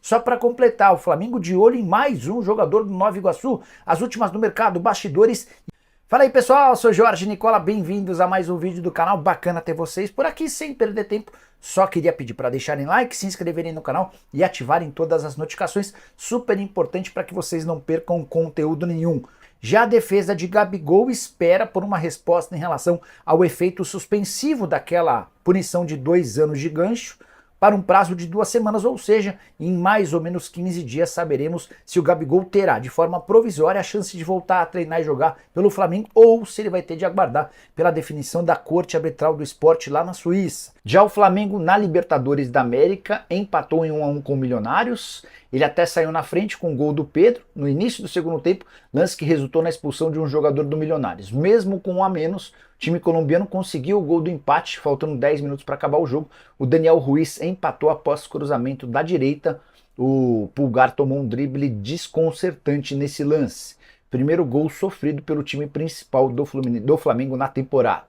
Só para completar, o Flamengo de olho em mais um jogador do Nova Iguaçu, as últimas no mercado, bastidores. Fala aí pessoal, eu sou Jorge Nicola, bem-vindos a mais um vídeo do canal, bacana ter vocês por aqui sem perder tempo. Só queria pedir para deixarem like, se inscreverem no canal e ativarem todas as notificações, super importante para que vocês não percam conteúdo nenhum. Já a defesa de Gabigol espera por uma resposta em relação ao efeito suspensivo daquela punição de 2 anos de gancho para um prazo de 2 semanas, ou seja, em mais ou menos 15 dias saberemos se o Gabigol terá de forma provisória a chance de voltar a treinar e jogar pelo Flamengo ou se ele vai ter de aguardar pela definição da Corte Arbitral do Esporte lá na Suíça. Já o Flamengo na Libertadores da América empatou em 1-1 com o Milionários, ele até saiu na frente com o gol do Pedro no início do segundo tempo, lance que resultou na expulsão de um jogador do Milionários. Mesmo com 1 a menos, o time colombiano conseguiu o gol do empate, faltando 10 minutos para acabar o jogo. O Daniel Ruiz empatou após cruzamento da direita. O Pulgar tomou um drible desconcertante nesse lance. Primeiro gol sofrido pelo time principal do Flamengo na temporada.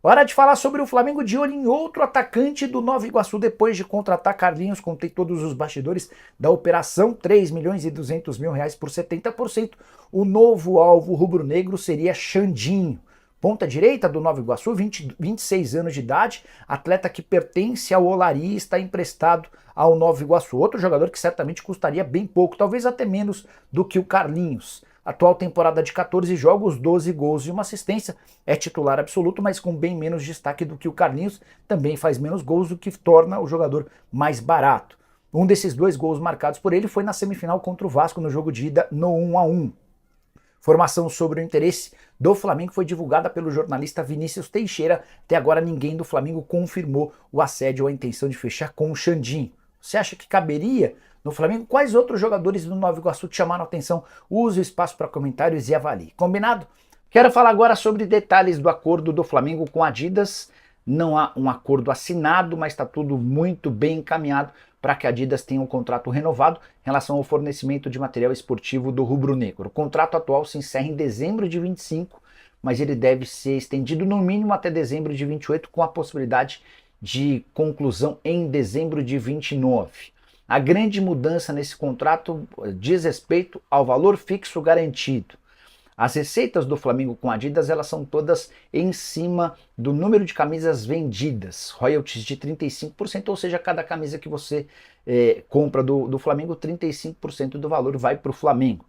Hora de falar sobre o Flamengo de olho em outro atacante do Nova Iguaçu depois de contratar Carlinhos. Contei todos os bastidores da operação, 3 milhões e 200 mil reais por 70%. O novo alvo rubro-negro seria Xandinho. Ponta direita do Nova Iguaçu, 26 anos de idade, atleta que pertence ao Olaria e está emprestado ao Nova Iguaçu. Outro jogador que certamente custaria bem pouco, talvez até menos do que o Carlinhos. Atual temporada de 14 jogos, 12 gols e 1 assistência, é titular absoluto, mas com bem menos destaque do que o Carlinhos, também faz menos gols, o que torna o jogador mais barato. Um desses 2 gols marcados por ele foi na semifinal contra o Vasco no jogo de ida no 1-1. Informação sobre o interesse do Flamengo foi divulgada pelo jornalista Vinícius Teixeira. Até agora ninguém do Flamengo confirmou o assédio ou a intenção de fechar com o Xandinho. Você acha que caberia no Flamengo? Quais outros jogadores do Nova Iguaçu te chamaram a atenção? Use o espaço para comentários e avalie. Combinado? Quero falar agora sobre detalhes do acordo do Flamengo com a Adidas. Não há um acordo assinado, mas está tudo muito bem encaminhado para que a Adidas tenha um contrato renovado em relação ao fornecimento de material esportivo do rubro-negro. O contrato atual se encerra em dezembro de 25, mas ele deve ser estendido no mínimo até dezembro de 28, com a possibilidade de conclusão em dezembro de 29. A grande mudança nesse contrato diz respeito ao valor fixo garantido. As receitas do Flamengo com a Adidas, elas são todas em cima do número de camisas vendidas, royalties de 35%, ou seja, cada camisa que você compra do Flamengo, 35% do valor vai para o Flamengo.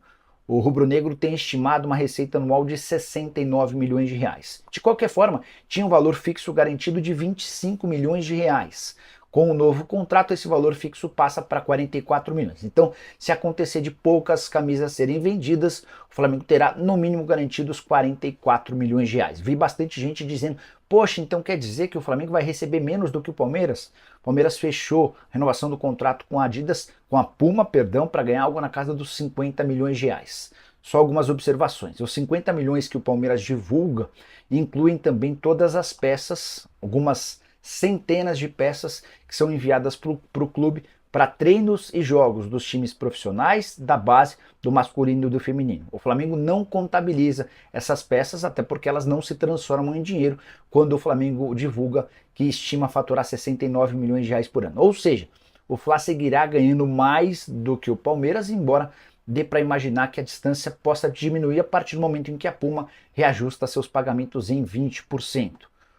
O rubro-negro tem estimado uma receita anual de 69 milhões de reais. De qualquer forma, tinha um valor fixo garantido de 25 milhões de reais. Com o novo contrato, esse valor fixo passa para 44 milhões. Então, se acontecer de poucas camisas serem vendidas, o Flamengo terá no mínimo garantidos 44 milhões de reais. Vi bastante gente dizendo, poxa, então quer dizer que o Flamengo vai receber menos do que o Palmeiras? O Palmeiras fechou a renovação do contrato com a Adidas, com a Puma, para ganhar algo na casa dos 50 milhões de reais. Só algumas observações. Os 50 milhões que o Palmeiras divulga incluem também todas as peças, algumas centenas de peças que são enviadas para o clube para treinos e jogos dos times profissionais, da base, do masculino e do feminino. O Flamengo não contabiliza essas peças, até porque elas não se transformam em dinheiro quando o Flamengo divulga que estima faturar 69 milhões de reais por ano. Ou seja, o Fla seguirá ganhando mais do que o Palmeiras, embora dê para imaginar que a distância possa diminuir a partir do momento em que a Puma reajusta seus pagamentos em 20%.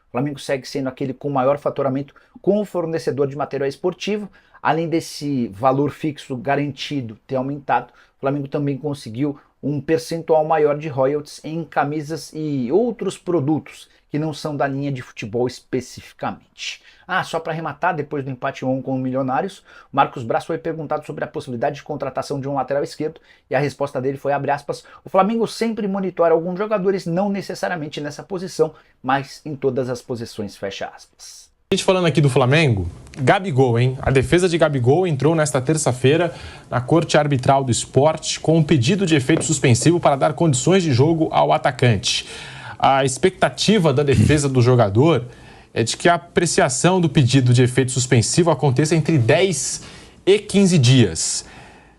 O Flamengo segue sendo aquele com maior faturamento com o fornecedor de material esportivo. Além desse valor fixo garantido ter aumentado, o Flamengo também conseguiu um percentual maior de royalties em camisas e outros produtos que não são da linha de futebol especificamente. Só para arrematar, depois do empate 1 com o Milionários, Marcos Braz foi perguntado sobre a possibilidade de contratação de um lateral esquerdo e a resposta dele foi, abre aspas, o Flamengo sempre monitora alguns jogadores, não necessariamente nessa posição, mas em todas as posições, fecha aspas. A gente falando aqui do Flamengo, Gabigol, hein? A defesa de Gabigol entrou nesta terça-feira na Corte Arbitral do Esporte com um pedido de efeito suspensivo para dar condições de jogo ao atacante. A expectativa da defesa do jogador é de que a apreciação do pedido de efeito suspensivo aconteça entre 10 e 15 dias.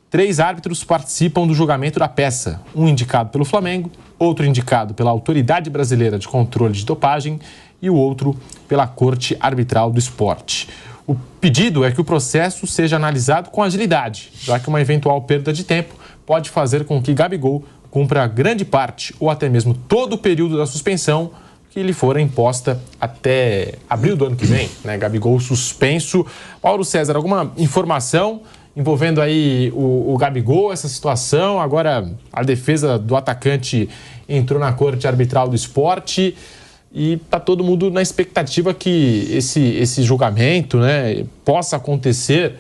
3 árbitros participam do julgamento da peça, um indicado pelo Flamengo, outro indicado pela Autoridade Brasileira de Controle de Dopagem e o outro pela Corte Arbitral do Esporte. O pedido é que o processo seja analisado com agilidade, já que uma eventual perda de tempo pode fazer com que Gabigol cumpra grande parte ou até mesmo todo o período da suspensão que lhe for imposta até abril do ano que vem, né? Gabigol suspenso. Mauro César, alguma informação envolvendo aí o Gabigol, essa situação? Agora a defesa do atacante entrou na Corte Arbitral do Esporte e está todo mundo na expectativa que esse julgamento, né, possa acontecer,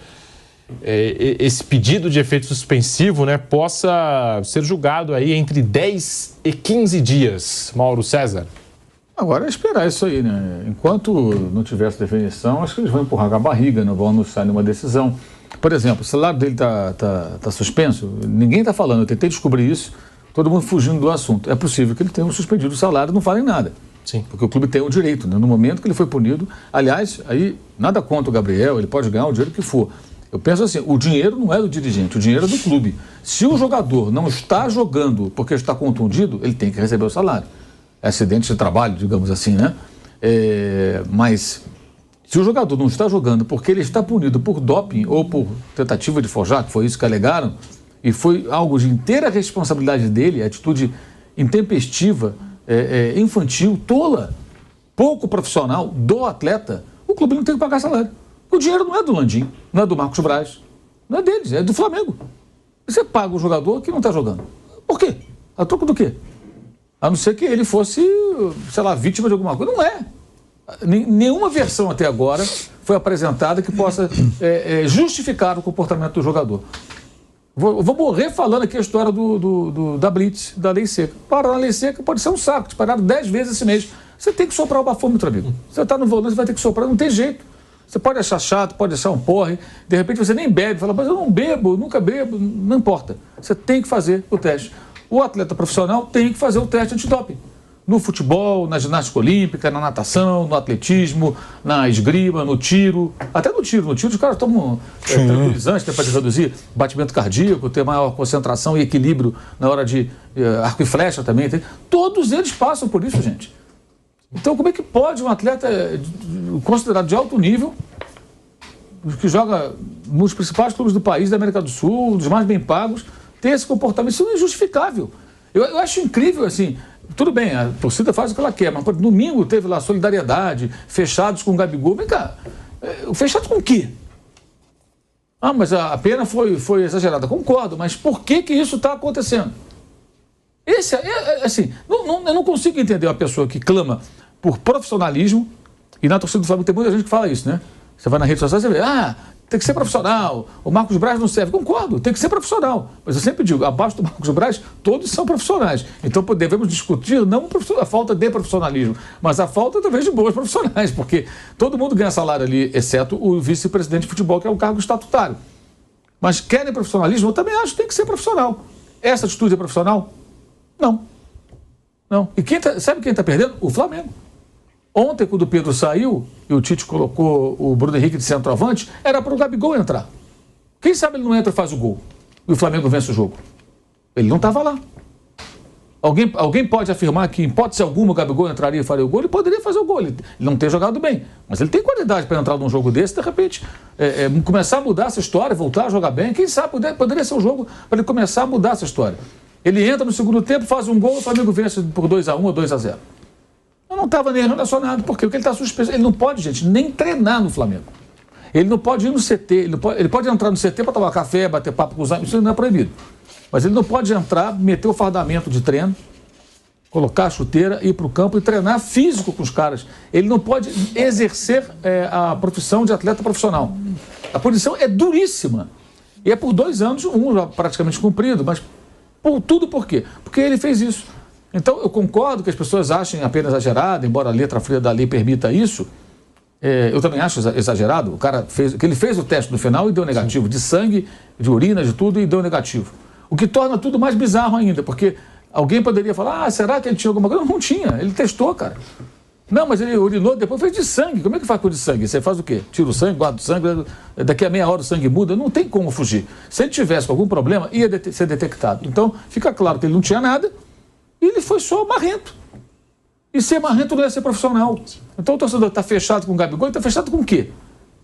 esse pedido de efeito suspensivo, né, possa ser julgado aí entre 10 e 15 dias. Mauro César. Agora é esperar isso aí, né? Enquanto não tiver essa definição, acho que eles vão empurrar com a barriga, não vão anunciar nenhuma decisão. Por exemplo, o salário dele tá suspenso, ninguém está falando, eu tentei descobrir isso, todo mundo fugindo do assunto. É possível que ele tenha suspendido o salário e não falem nada. Sim. Porque o clube tem o direito, né? No momento que ele foi punido. Aliás, aí nada contra o Gabriel, ele pode ganhar o dinheiro que for. Eu penso assim, o dinheiro não é do dirigente, o dinheiro é do clube. Se o jogador não está jogando porque está contundido, ele tem que receber o salário. É acidente de trabalho, digamos assim, né? Mas se o jogador não está jogando porque ele está punido por doping ou por tentativa de forjar, que foi isso que alegaram, e foi algo de inteira responsabilidade dele, atitude intempestiva, infantil, tola, pouco profissional do atleta, o clube não tem que pagar salário. O dinheiro não é do Landim, não é do Marcos Braz, não é deles, é do Flamengo. Você paga o jogador que não está jogando. Por quê? A troco do quê? A não ser que ele fosse, sei lá, vítima de alguma coisa. Não é. Nenhuma versão até agora foi apresentada que possa justificar o comportamento do jogador. Vou morrer falando aqui a história da Blitz, da lei seca. Parar na lei seca pode ser um saco, te pararam 10 vezes esse mês. Você tem que soprar o bafômetro, amigo. Você está no volante, você vai ter que soprar, não tem jeito. Você pode achar chato, pode achar um porre, de repente você nem bebe, fala, mas eu não bebo, nunca bebo, não importa. Você tem que fazer o teste. O atleta profissional tem que fazer o teste antidoping. No futebol, na ginástica olímpica, na natação, no atletismo, na esgrima, no tiro. Até no tiro. No tiro os caras tomam tranquilizantes, né, para reduzir batimento cardíaco, ter maior concentração e equilíbrio na hora de arco e flecha também. Todos eles passam por isso, gente. Então, como é que pode um atleta considerado de alto nível, que joga nos principais clubes do país, da América do Sul, dos mais bem pagos, ter esse comportamento? Isso não é injustificável. Eu acho incrível, assim, tudo bem, a torcida faz o que ela quer, mas domingo teve lá solidariedade, fechados com o Gabigol. Vem cá, fechados com o quê? Ah, mas a pena foi exagerada. Concordo, mas por que isso está acontecendo? Assim, eu não consigo entender uma pessoa que clama por profissionalismo, e na torcida do Flamengo tem muita gente que fala isso, né? Você vai na rede social e você vê, tem que ser profissional, o Marcos Braz não serve. Concordo, tem que ser profissional. Mas eu sempre digo, abaixo do Marcos Braz, todos são profissionais. Então devemos discutir não a falta de profissionalismo, mas a falta, talvez, de bons profissionais, porque todo mundo ganha salário ali, exceto o vice-presidente de futebol, que é um cargo estatutário. Mas querem profissionalismo? Eu também acho que tem que ser profissional. Essa atitude é profissional? Não. E sabe quem está perdendo? O Flamengo. Ontem, quando o Pedro saiu e o Tite colocou o Bruno Henrique de centroavante, era para o Gabigol entrar. Quem sabe ele não entra e faz o gol e o Flamengo vence o jogo? Ele não estava lá. Alguém pode afirmar que, em hipótese alguma, o Gabigol entraria e faria o gol? Ele poderia fazer o gol. Ele não tem jogado bem, mas ele tem qualidade para entrar num jogo desse, de repente, começar a mudar essa história, voltar a jogar bem. Quem sabe poderia ser um jogo para ele começar a mudar essa história. Ele entra no segundo tempo, faz um gol, o Flamengo vence por 2-1 ou 2-0. Eu não estava nem relacionado, porque ele está suspenso. Ele não pode, gente, nem treinar no Flamengo. Ele não pode ir no CT, ele pode entrar no CT para tomar café, bater papo com os amigos, isso não é proibido. Mas ele não pode entrar, meter o fardamento de treino, colocar a chuteira, ir para o campo e treinar físico com os caras. Ele não pode exercer a profissão de atleta profissional. A punição é duríssima. E é por 2 anos, um já praticamente cumprido, mas por quê? Porque ele fez isso. Então, eu concordo que as pessoas achem apenas exagerado, embora a letra fria da lei permita isso. Eu também acho exagerado. O cara ele fez o teste no final e deu negativo, de sangue, de urina, de tudo, e deu negativo. O que torna tudo mais bizarro ainda, porque alguém poderia falar, será que ele tinha alguma coisa? Não tinha, ele testou, cara. Não, mas ele urinou, depois fez de sangue. Como é que faz com o de sangue? Você faz o quê? Tira o sangue, guarda o sangue, daqui a meia hora o sangue muda, não tem como fugir. Se ele tivesse algum problema, ia ser detectado. Então, fica claro que ele não tinha nada, e ele foi só marrento. E ser marrento não é ser profissional. Então o torcedor está fechado com o Gabigol, ele está fechado com o quê?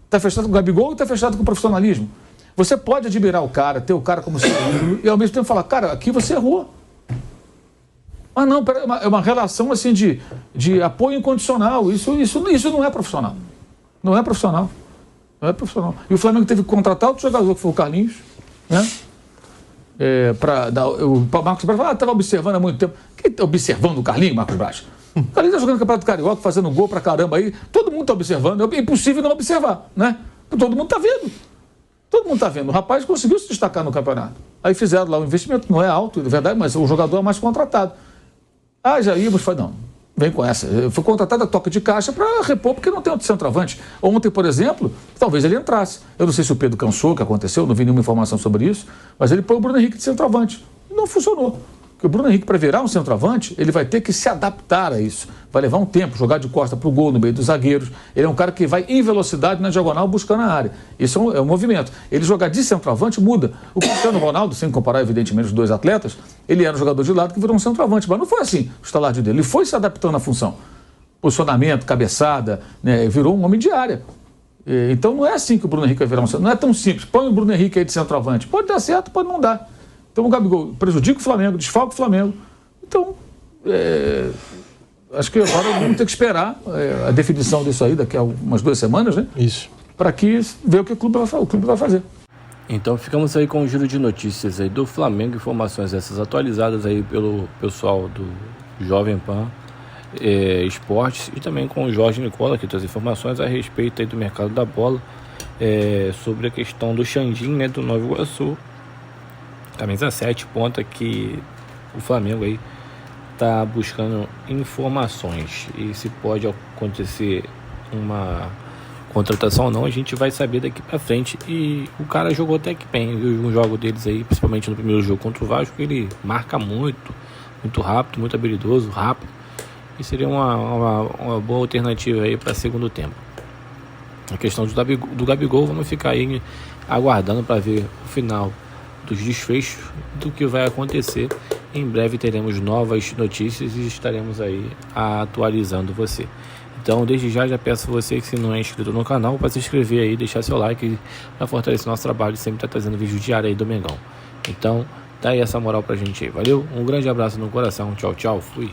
Está fechado com o Gabigol ou está fechado com o profissionalismo? Você pode admirar o cara, ter o cara como seu ídolo e ao mesmo tempo falar, cara, aqui você errou. Mas não, é uma relação assim de apoio incondicional. Isso não é profissional. Não é profissional. Não é profissional. E o Flamengo teve que contratar outro jogador, que foi o Carlinhos, né? O Marcos Braz estava observando há muito tempo. Quem está observando o Carlinhos, Marcos Braz? O Carlinhos está jogando no Campeonato Carioca, fazendo gol pra caramba aí. Todo mundo está observando. É impossível não observar, né? Todo mundo está vendo. Todo mundo está vendo. O rapaz conseguiu se destacar no campeonato. Aí fizeram lá o investimento, não é alto, é verdade, mas o jogador é mais contratado. Ah, já íamos, falei, não, vem com essa. Eu fui contratado a toca de caixa para repor, porque não tem outro centroavante. Ontem, por exemplo, talvez ele entrasse. Eu não sei se o Pedro cansou, o que aconteceu, não vi nenhuma informação sobre isso, mas ele põe o Bruno Henrique de centroavante. E não funcionou. Porque o Bruno Henrique, para virar um centroavante, ele vai ter que se adaptar a isso. Vai levar um tempo, jogar de costa para o gol, no meio dos zagueiros. Ele é um cara que vai em velocidade na diagonal buscando a área. Isso é um movimento. Ele jogar de centroavante muda. O Cristiano Ronaldo, sem comparar evidentemente os dois atletas, ele era um jogador de lado que virou um centroavante. Mas não foi assim o estalardio dele. Ele foi se adaptando à função. Posicionamento, cabeçada, né, virou um homem de área. Então não é assim que o Bruno Henrique vai virar um centroavante. Não é tão simples. Põe o Bruno Henrique aí de centroavante. Pode dar certo, pode não dar. Então o Gabigol prejudica o Flamengo, desfalca o Flamengo. Então, acho que agora vamos ter que esperar a definição disso aí daqui a umas 2 semanas, né? Isso. Para que ver o que o clube vai fazer. Então ficamos aí com o giro de notícias aí do Flamengo, informações essas atualizadas aí pelo pessoal do Jovem Pan Esportes e também com o Jorge Nicola, que traz informações a respeito aí do mercado da bola, sobre a questão do Xandinho, né, do Nova Iguaçu. Camisa 7, ponta que o Flamengo aí está buscando informações. E se pode acontecer uma contratação ou não, a gente vai saber daqui para frente. E o cara jogou até que bem, viu? Um jogo deles aí, principalmente no primeiro jogo contra o Vasco, ele marca muito rápido, muito habilidoso, rápido. E seria uma boa alternativa aí para segundo tempo. A questão do Gabigol, vamos ficar aí aguardando para ver o final dos desfechos do que vai acontecer. Em breve teremos novas notícias e estaremos aí atualizando você. Então, desde já peço você que se não é inscrito no canal para se inscrever aí, deixar seu like para fortalecer nosso trabalho e sempre estar trazendo vídeo diário aí do Mengão. Então, dá aí essa moral pra gente aí, valeu? Um grande abraço no coração, tchau, tchau, fui!